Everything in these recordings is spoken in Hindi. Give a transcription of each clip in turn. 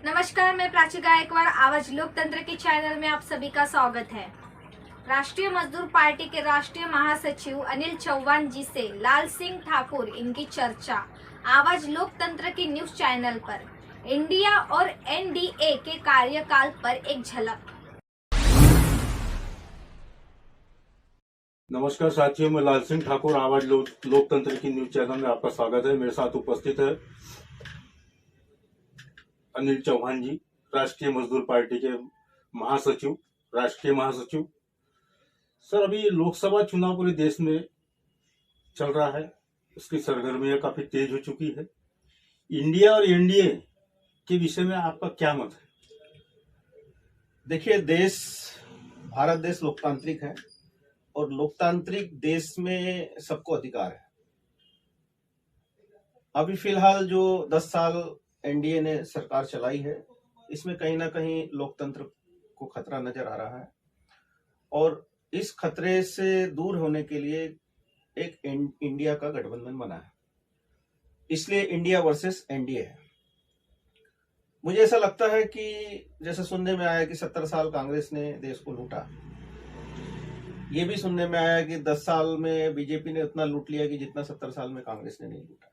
नमस्कार, मैं प्राची गायकवाड़। आवाज लोकतंत्र के चैनल में आप सभी का स्वागत है। राष्ट्रीय मजदूर पार्टी के राष्ट्रीय महासचिव अनिल चौहान जी से लाल सिंह ठाकुर इनकी चर्चा आवाज लोकतंत्र की न्यूज चैनल पर। इंडिया और एनडीए के कार्यकाल पर एक झलक। नमस्कार साथियों, मैं लाल सिंह ठाकुर आवाज लोकतंत्र की न्यूज चैनल में आपका स्वागत है। मेरे साथ उपस्थित है अनिल चौहान जी, राष्ट्रीय मजदूर पार्टी के महासचिव, राष्ट्रीय महासचिव। सर, अभी लोकसभा चुनाव पूरे देश में चल रहा है, उसकी सरगर्मियां काफी तेज हो चुकी है। इंडिया और एनडीए के विषय में आपका क्या मत है? देखिए, भारत देश लोकतांत्रिक है और लोकतांत्रिक देश में सबको अधिकार है। अभी फिलहाल जो 10 साल एनडीए ने सरकार चलाई है, इसमें कहीं ना कहीं लोकतंत्र को खतरा नजर आ रहा है और इस खतरे से दूर होने के लिए एक इंडिया का गठबंधन बना है। इसलिए इंडिया वर्सेस एनडीए है। मुझे ऐसा लगता है कि जैसे सुनने में आया कि 70 साल कांग्रेस ने देश को लूटा, ये भी सुनने में आया कि 10 साल में बीजेपी ने उतना लूट लिया कि जितना 70 साल में कांग्रेस ने नहीं लूटा।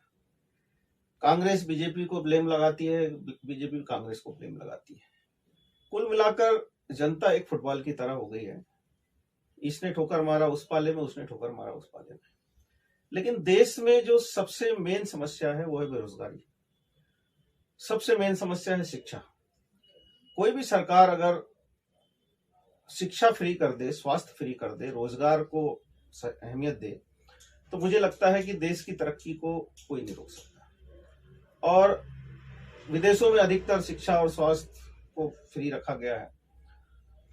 कांग्रेस बीजेपी को ब्लेम लगाती है, बीजेपी कांग्रेस को ब्लेम लगाती है। कुल मिलाकर जनता एक फुटबॉल की तरह हो गई है। इसने ठोकर मारा उस पाले में, उसने ठोकर मारा उस पाले में। लेकिन देश में जो सबसे मेन समस्या है वो है बेरोजगारी। सबसे मेन समस्या है शिक्षा। कोई भी सरकार अगर शिक्षा फ्री कर दे, स्वास्थ्य फ्री कर दे, रोजगार को अहमियत दे, तो मुझे लगता है कि देश की तरक्की को कोई नहीं रोक सकता। और विदेशों में अधिकतर शिक्षा और स्वास्थ्य को फ्री रखा गया है।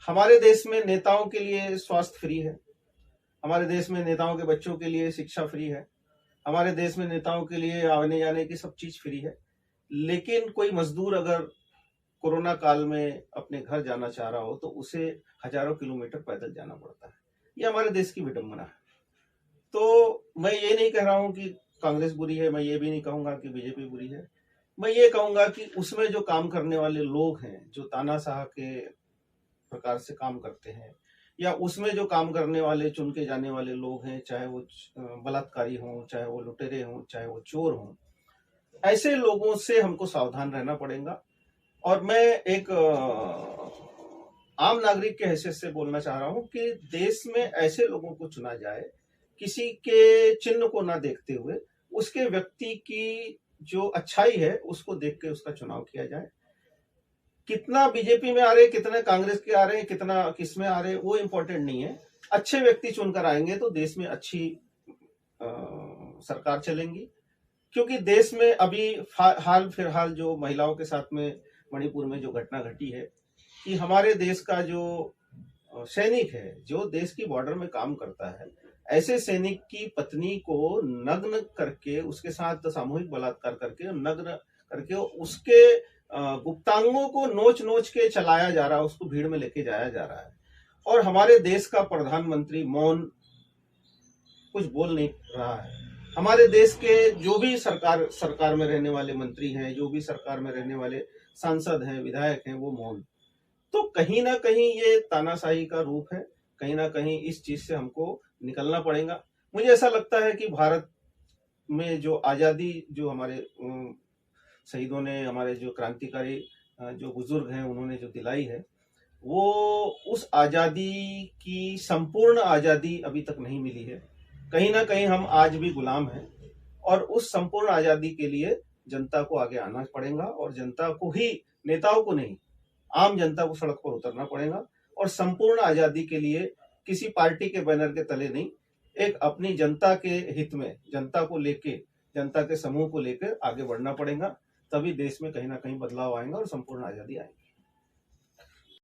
हमारे देश में नेताओं के लिए स्वास्थ्य फ्री है, हमारे देश में नेताओं के बच्चों के लिए शिक्षा फ्री है, हमारे देश में नेताओं के लिए आने जाने की सब चीज फ्री है। लेकिन कोई मजदूर अगर कोरोना काल में अपने घर जाना चाह रहा हो तो उसे हजारों किलोमीटर पैदल जाना पड़ता है। ये हमारे देश की विडंबना है। तो मैं ये नहीं कह रहा हूं कि कांग्रेस बुरी है, मैं ये भी नहीं कहूंगा कि बीजेपी बुरी है। मैं ये कहूंगा कि उसमें जो काम करने वाले लोग हैं, जो तानाशाह के प्रकार से काम करते हैं, या उसमें जो काम करने वाले चुन के जाने वाले लोग हैं, चाहे वो बलात्कारी हों, चाहे वो लुटेरे हों, चाहे वो चोर हों, ऐसे लोगों से हमको सावधान रहना पड़ेगा। और मैं एक आम नागरिक के हैसियत से बोलना चाह रहा हूं कि देश में ऐसे लोगों को चुना जाए, किसी के चिन्ह को ना देखते हुए, उसके व्यक्ति की जो अच्छाई है उसको देख के उसका चुनाव किया जाए। कितना बीजेपी में आ रहे, कितने कांग्रेस के आ रहे हैं, कितना किस में आ रहे, वो इंपॉर्टेंट नहीं है। अच्छे व्यक्ति चुनकर आएंगे तो देश में अच्छी सरकार चलेंगी। क्योंकि देश में अभी हाल फिलहाल जो महिलाओं के साथ में मणिपुर में जो घटना घटी है, कि हमारे देश का जो सैनिक है, जो देश की बॉर्डर में काम करता है, ऐसे सैनिक की पत्नी को नग्न करके, उसके साथ सामूहिक बलात्कार करके, नग्न करके उसके गुप्तांगों को नोच नोच के चलाया जा रहा है, उसको भीड़ में लेके जाया जा रहा है। और हमारे देश का प्रधानमंत्री मौन, कुछ बोल नहीं रहा है। हमारे देश के जो भी सरकार में रहने वाले मंत्री हैं, जो भी सरकार में रहने वाले सांसद हैं, विधायक हैं, वो मौन। तो कहीं ना कहीं ये तानाशाही का रूप है। कहीं ना कहीं इस चीज से हमको निकलना पड़ेगा। मुझे ऐसा लगता है कि भारत में जो आजादी, जो हमारे शहीदों ने, हमारे जो क्रांतिकारी जो बुजुर्ग हैं, उन्होंने जो दिलाई है, वो उस आजादी की संपूर्ण आजादी अभी तक नहीं मिली है। कहीं ना कहीं हम आज भी गुलाम हैं और उस संपूर्ण आजादी के लिए जनता को आगे आना पड़ेगा और जनता को ही, नेताओं को नहीं, आम जनता को सड़क पर उतरना पड़ेगा। और संपूर्ण आजादी के लिए किसी पार्टी के बैनर के तले नहीं, एक अपनी जनता के हित में, जनता को लेके, जनता के समूह को लेकर आगे बढ़ना पड़ेगा। तभी देश में कहीं ना कहीं बदलाव आएगा और संपूर्ण आजादी आएगी।